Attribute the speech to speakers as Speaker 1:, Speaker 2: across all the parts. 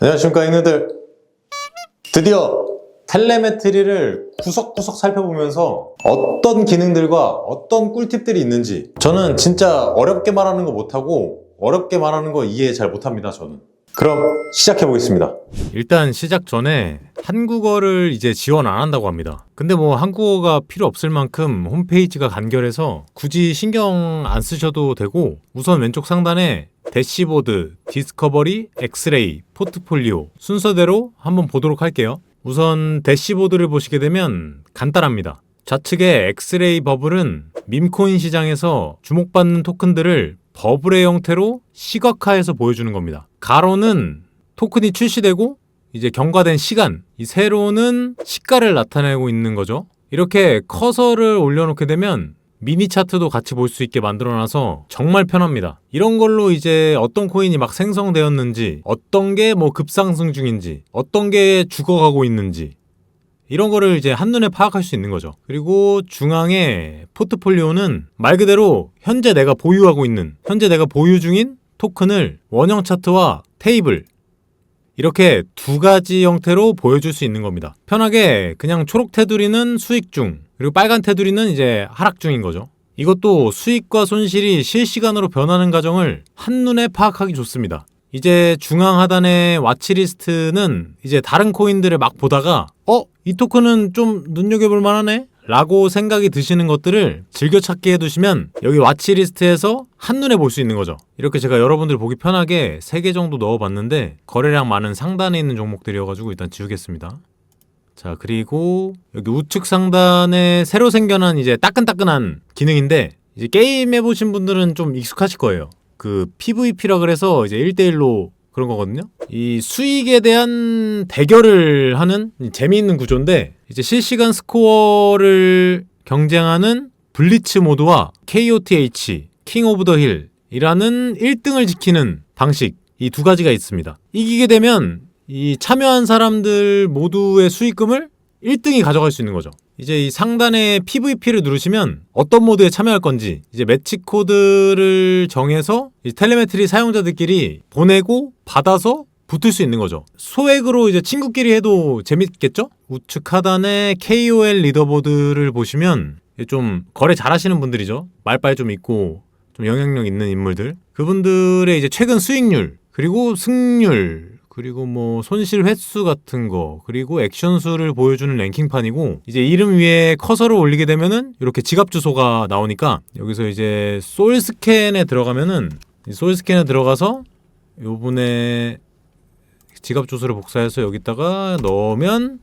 Speaker 1: 안녕하십니까 형님들. 드디어 텔레메트리를 구석구석 살펴보면서 어떤 기능들과 어떤 꿀팁들이 있는지, 저는 진짜 어렵게 말하는 거 못하고 어렵게 말하는 거 이해 잘 못합니다. 저는. 그럼 시작해 보겠습니다.
Speaker 2: 일단 시작 전에 한국어를 이제 지원 안 한다고 합니다. 근데 뭐 한국어가 필요 없을 만큼 홈페이지가 간결해서 굳이 신경 안 쓰셔도 되고, 우선 왼쪽 상단에 대시보드, 디스커버리, 엑스레이, 포트폴리오 순서대로 한번 보도록 할게요. 우선 대시보드를 보시게 되면 간단합니다. 좌측의 엑스레이 버블은 밈코인 시장에서 주목받는 토큰들을 버블의 형태로 시각화해서 보여주는 겁니다. 가로는 토큰이 출시되고 이제 경과된 시간, 이 세로는 시가를 나타내고 있는 거죠. 이렇게 커서를 올려놓게 되면 미니 차트도 같이 볼 수 있게 만들어놔서 정말 편합니다. 이런 걸로 이제 어떤 코인이 막 생성되었는지, 어떤 게 뭐 급상승 중인지, 어떤 게 죽어가고 있는지, 이런 거를 이제 한눈에 파악할 수 있는 거죠. 그리고 중앙에 포트폴리오는 말 그대로 현재 내가 보유하고 있는, 현재 내가 보유 중인 토큰을 원형 차트와 테이블, 이렇게 두 가지 형태로 보여줄 수 있는 겁니다. 편하게 그냥 초록 테두리는 수익 중, 그리고 빨간 테두리는 이제 하락 중인 거죠. 이것도 수익과 손실이 실시간으로 변하는 과정을 한눈에 파악하기 좋습니다. 이제 중앙 하단의 와치리스트는 이제 다른 코인들을 막 보다가 이 토큰은 좀 눈여겨볼 만하네? 라고 생각이 드시는 것들을 즐겨찾기 해두시면 여기 와치리스트에서 한눈에 볼 수 있는 거죠. 이렇게 제가 여러분들 보기 편하게 3개 정도 넣어봤는데 거래량 많은 상단에 있는 종목들이어가지고 일단 지우겠습니다. 자, 그리고 여기 우측 상단에 새로 생겨난 이제 따끈따끈한 기능인데, 이제 게임 해보신 분들은 좀 익숙하실 거예요. 그 PVP라 그래서 이제 1대1로 그런 거거든요. 이 수익에 대한 대결을 하는 재미있는 구조인데, 이제 실시간 스코어를 경쟁하는 블리츠 모드와 KOTH, 킹 오브 더 힐이라는 1등을 지키는 방식, 이 두 가지가 있습니다. 이기게 되면 이 참여한 사람들 모두의 수익금을 1등이 가져갈 수 있는 거죠. 이제 이 상단에 PVP를 누르시면 어떤 모드에 참여할 건지 이제 매치 코드를 정해서 이 텔레메트리 사용자들끼리 보내고 받아서 붙을 수 있는 거죠. 소액으로 이제 친구끼리 해도 재밌겠죠? 우측 하단에 KOL 리더보드를 보시면 좀 거래 잘하시는 분들이죠. 말빨 좀 있고 좀 영향력 있는 인물들. 그분들의 이제 최근 수익률, 그리고 승률, 그리고 뭐 손실 횟수 같은 거, 그리고 액션 수를 보여주는 랭킹판이고, 이제 이름 위에 커서를 올리게 되면은 이렇게 지갑 주소가 나오니까 여기서 이제 솔스캔에 들어가면은, 이 솔스캔에 들어가서 요분의 지갑 주소를 복사해서 여기다가 넣으면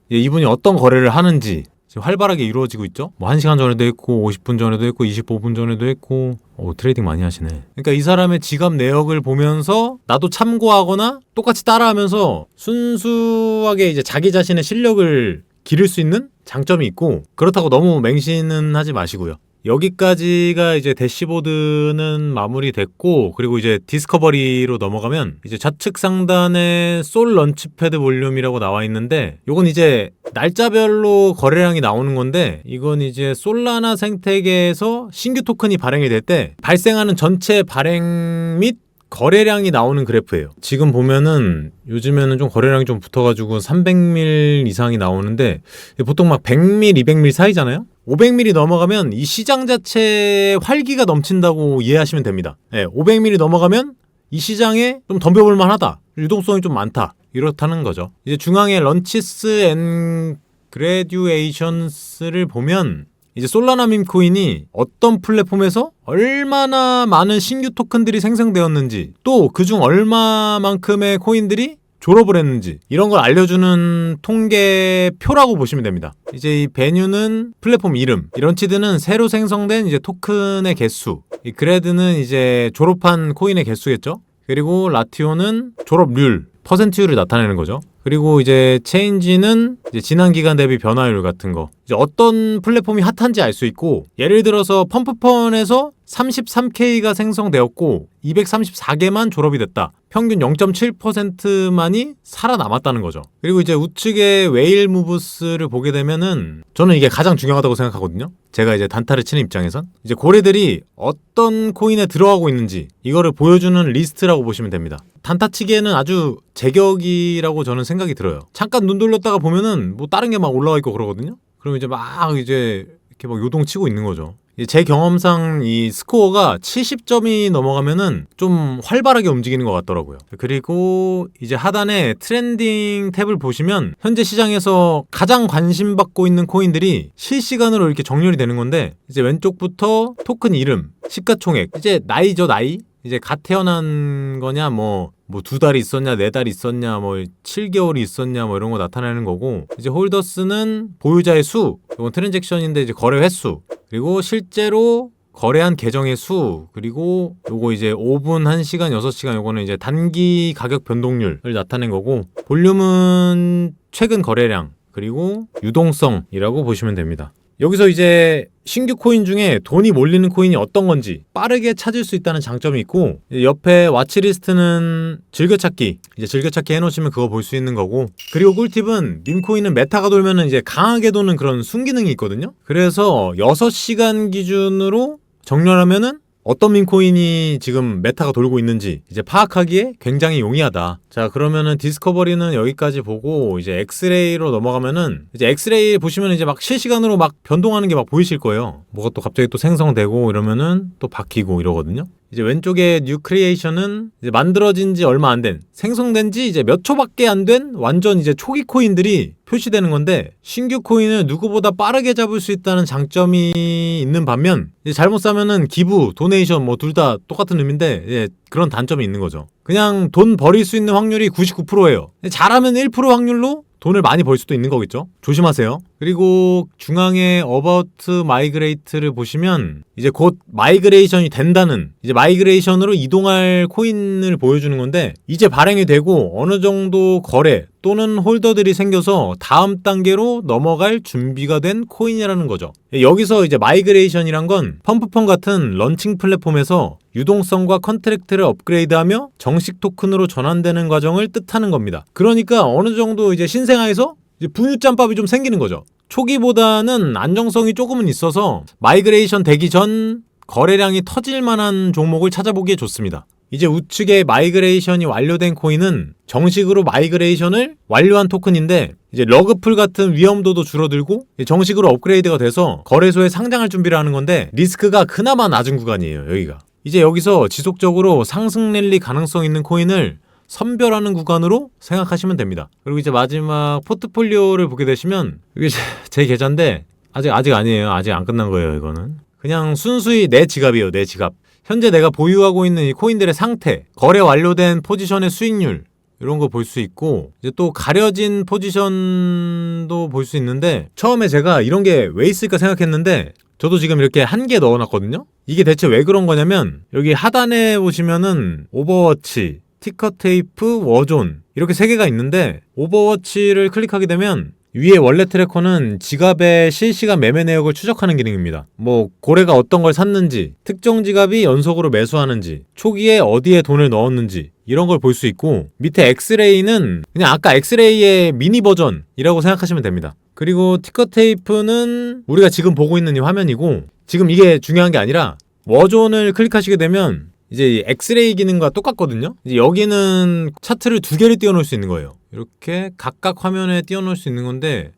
Speaker 2: 이분이 어떤 거래를 하는지 지금 활발하게 이루어지고 있죠. 뭐 1시간 전에도 했고 50분 전에도 했고 25분 전에도 했고. 트레이딩 많이 하시네. 그러니까 이 사람의 지갑 내역을 보면서 나도 참고하거나 똑같이 따라하면서 순수하게 이제 자기 자신의 실력을 기를 수 있는 장점이 있고, 그렇다고 너무 맹신은 하지 마시고요. 여기까지가 이제 대시보드는 마무리됐고, 그리고 이제 디스커버리로 넘어가면 이제 좌측 상단에 솔 런치패드 볼륨이라고 나와 있는데, 요건 이제 날짜별로 거래량이 나오는 건데, 이건 이제 솔라나 생태계에서 신규 토큰이 발행이 될 때 발생하는 전체 발행 및 거래량이 나오는 그래프예요. 지금 보면은 요즘에는 좀 거래량이 좀 붙어가지고 300밀 이상이 나오는데, 보통 막 100밀, 200밀 사이잖아요? 500밀이 넘어가면 이 시장 자체에 활기가 넘친다고 이해하시면 됩니다. 500밀이 넘어가면 이 시장에 좀 덤벼볼만 하다, 유동성이 좀 많다, 이렇다는 거죠. 이제 중앙에 런치스 앤 그래듀에이션스를 보면 이제 솔라나 밈코인이 어떤 플랫폼에서 얼마나 많은 신규 토큰들이 생성되었는지, 또 그중 얼마만큼의 코인들이 졸업을 했는지, 이런 걸 알려주는 통계표라고 보시면 됩니다. 이제 이 베뉴는 플랫폼 이름, 이 런치드는 새로 생성된 이제 토큰의 개수, 이 그레드는 이제 졸업한 코인의 개수겠죠. 그리고 라티오는 졸업률, 퍼센트율을 나타내는 거죠. 그리고 이제 체인지는 이제 지난 기간 대비 변화율 같은 거, 이제 어떤 플랫폼이 핫한지 알 수 있고, 예를 들어서 펌프펀에서 33K가 생성되었고 234개만 졸업이 됐다. 평균 0.7%만이 살아남았다는 거죠. 그리고 이제 우측의 웨일 무브스를 보게 되면은 저는 이게 가장 중요하다고 생각하거든요. 제가 이제 단타를 치는 입장에선 이제 고래들이 어떤 코인에 들어가고 있는지 이거를 보여주는 리스트라고 보시면 됩니다. 단타 치기에는 아주 제격이라고 저는 생각이 들어요. 잠깐 눈 돌렸다가 보면은 뭐 다른 게 막 올라와 있고 그러거든요. 그럼 이제 막 이제 이렇게 막 요동치고 있는 거죠. 제 경험상 이 스코어가 70점이 넘어가면은 좀 활발하게 움직이는 것 같더라고요. 그리고 이제 하단에 트렌딩 탭을 보시면 현재 시장에서 가장 관심받고 있는 코인들이 실시간으로 이렇게 정렬이 되는 건데 이제 왼쪽부터 토큰 이름, 시가총액, 이제 나이죠, 나이. 이제 갓 태어난 거냐, 뭐 2달이 있었냐, 4달이 있었냐, 7개월이 있었냐, 이런 거 나타내는 거고, 이제 홀더스는 보유자의 수, 이건 트랜잭션인데 이제 거래 횟수, 그리고 실제로 거래한 계정의 수, 그리고 요거 이제 5분, 1시간, 6시간 요거는 이제 단기 가격 변동률을 나타낸 거고, 볼륨은 최근 거래량, 그리고 유동성이라고 보시면 됩니다. 여기서 이제 신규 코인 중에 돈이 몰리는 코인이 어떤 건지 빠르게 찾을 수 있다는 장점이 있고, 옆에 와치리스트는 즐겨찾기, 이제 즐겨찾기 해놓으시면 그거 볼 수 있는 거고, 그리고 꿀팁은 밈코인은 메타가 돌면은 이제 강하게 도는 그런 순기능이 있거든요. 그래서 6시간 기준으로 정렬하면은 어떤 밈코인이 지금 메타가 돌고 있는지 이제 파악하기에 굉장히 용이하다. 자, 그러면은 디스커버리는 여기까지 보고 이제 엑스레이로 넘어가면은 이제 엑스레이 보시면 이제 막 실시간으로 막 변동하는 게 막 보이실 거예요. 뭐가 또 갑자기 또 생성되고 이러면은 또 바뀌고 이러거든요. 이제 왼쪽에 뉴 크리에이션은 이제 만들어진 지 얼마 안 된, 생성된 지 이제 몇 초밖에 안 된 완전 이제 초기 코인들이 표시되는 건데, 신규 코인을 누구보다 빠르게 잡을 수 있다는 장점이 있는 반면 이제 잘못 사면은 기부, 도네이션 뭐 둘 다 똑같은 의미인데 예, 그런 단점이 있는 거죠. 그냥 돈 버릴 수 있는 확률이 99%예요. 잘하면 1% 확률로 돈을 많이 벌 수도 있는 거겠죠. 조심하세요. 그리고 중앙에 About Migrate를 보시면 이제 곧 마이그레이션이 된다는, 이제 마이그레이션으로 이동할 코인을 보여주는 건데, 이제 발행이 되고 어느 정도 거래 또는 홀더들이 생겨서 다음 단계로 넘어갈 준비가 된 코인이라는 거죠. 여기서 이제 마이그레이션이란 건 펌프펀 같은 런칭 플랫폼에서 유동성과 컨트랙트를 업그레이드하며 정식 토큰으로 전환되는 과정을 뜻하는 겁니다. 그러니까 어느 정도 이제 신생아에서 이제 분유짬밥이 좀 생기는 거죠. 초기보다는 안정성이 조금은 있어서 마이그레이션 되기 전 거래량이 터질 만한 종목을 찾아보기에 좋습니다. 이제 우측에 마이그레이션이 완료된 코인은 정식으로 마이그레이션을 완료한 토큰인데, 이제 러그풀 같은 위험도도 줄어들고 정식으로 업그레이드가 돼서 거래소에 상장할 준비를 하는 건데, 리스크가 그나마 낮은 구간이에요, 여기가. 이제 여기서 지속적으로 상승 랠리 가능성 있는 코인을 선별하는 구간으로 생각하시면 됩니다. 그리고 이제 마지막 포트폴리오를 보게 되시면, 이게 제 계좌인데 아직 아니에요. 아직 안 끝난 거예요. 이거는 그냥 순수히 내 지갑이에요. 내 지갑. 현재 내가 보유하고 있는 이 코인들의 상태, 거래 완료된 포지션의 수익률, 이런 거 볼 수 있고, 이제 또 가려진 포지션도 볼 수 있는데, 처음에 제가 이런 게 왜 있을까 생각했는데 저도 지금 이렇게 한 개 넣어놨거든요. 이게 대체 왜 그런 거냐면, 여기 하단에 보시면은 오버워치, 티커테이프, 워존 이렇게 세 개가 있는데, 오버워치를 클릭하게 되면 위에 원래 트래커는 지갑의 실시간 매매 내역을 추적하는 기능입니다. 뭐 고래가 어떤 걸 샀는지, 특정 지갑이 연속으로 매수하는지, 초기에 어디에 돈을 넣었는지 이런 걸 볼 수 있고, 밑에 엑스레이는 그냥 아까 엑스레이의 미니 버전이라고 생각하시면 됩니다. 그리고 티커테이프는 우리가 지금 보고 있는 이 화면이고, 지금 이게 중요한 게 아니라 워존을 클릭하시게 되면 이제 엑스레이 기능과 똑같거든요. 이제 여기는 차트를 두 개를 띄워놓을 수 있는 거예요. 이렇게 각각 화면에 띄워놓을 수 있는 건데,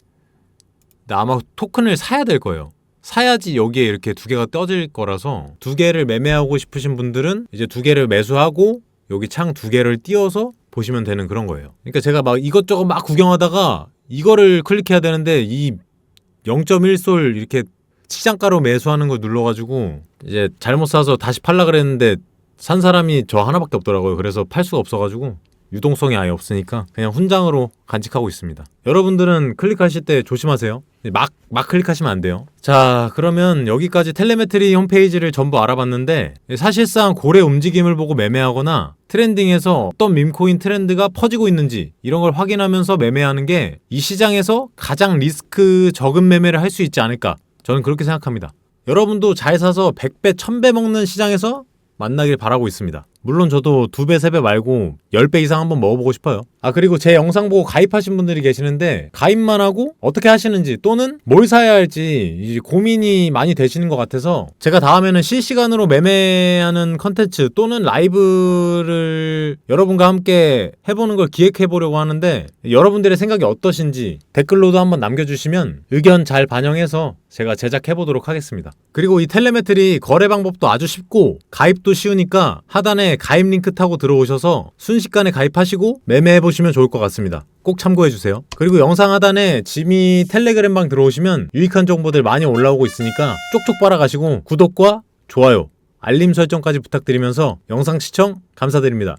Speaker 2: 아마 토큰을 사야 될 거예요. 사야지 여기에 이렇게 두 개가 떠질 거라서, 두 개를 매매하고 싶으신 분들은 이제 두 개를 매수하고 여기 창 두 개를 띄워서 보시면 되는 그런 거예요. 그러니까 제가 막 이것저것 막 구경하다가 이거를 클릭해야 되는데 이 0.1솔 이렇게 시장가로 매수하는 걸 눌러가지고 이제 잘못 사서 다시 팔라 그랬는데 산 사람이 저 하나밖에 없더라고요. 그래서 팔 수가 없어가지고 유동성이 아예 없으니까 그냥 훈장으로 간직하고 있습니다. 여러분들은 클릭하실 때 조심하세요. 막 클릭하시면 안 돼요. 자, 그러면 여기까지 텔레메트리 홈페이지를 전부 알아봤는데, 사실상 고래 움직임을 보고 매매하거나 트렌딩에서 어떤 밈코인 트렌드가 퍼지고 있는지 이런 걸 확인하면서 매매하는 게 이 시장에서 가장 리스크 적은 매매를 할 수 있지 않을까, 저는 그렇게 생각합니다. 여러분도 잘 사서 100배, 1000배 먹는 시장에서 만나길 바라고 있습니다. 물론 저도 2배, 3배 말고 10배 이상 한번 먹어보고 싶어요. 그리고 제 영상 보고 가입하신 분들이 계시는데 가입만 하고 어떻게 하시는지 또는 뭘 사야 할지 이제 고민이 많이 되시는 것 같아서 제가 다음에는 실시간으로 매매하는 컨텐츠 또는 라이브를 여러분과 함께 해보는 걸 기획해 보려고 하는데 여러분들의 생각이 어떠신지 댓글로도 한번 남겨주시면 의견 잘 반영해서 제가 제작해 보도록 하겠습니다. 그리고 이 텔레메트리 거래 방법도 아주 쉽고 가입도 쉬우니까 하단에 가입 링크 타고 들어오셔서 순식간에 가입하시고 매매해 보시면 좋을 것 같습니다. 꼭 참고해 주세요. 그리고 영상 하단에 지미 텔레그램방 들어오시면 유익한 정보들 많이 올라오고 있으니까 쪽쪽 빨아가시고 구독과 좋아요, 알림 설정까지 부탁드리면서 영상 시청 감사드립니다.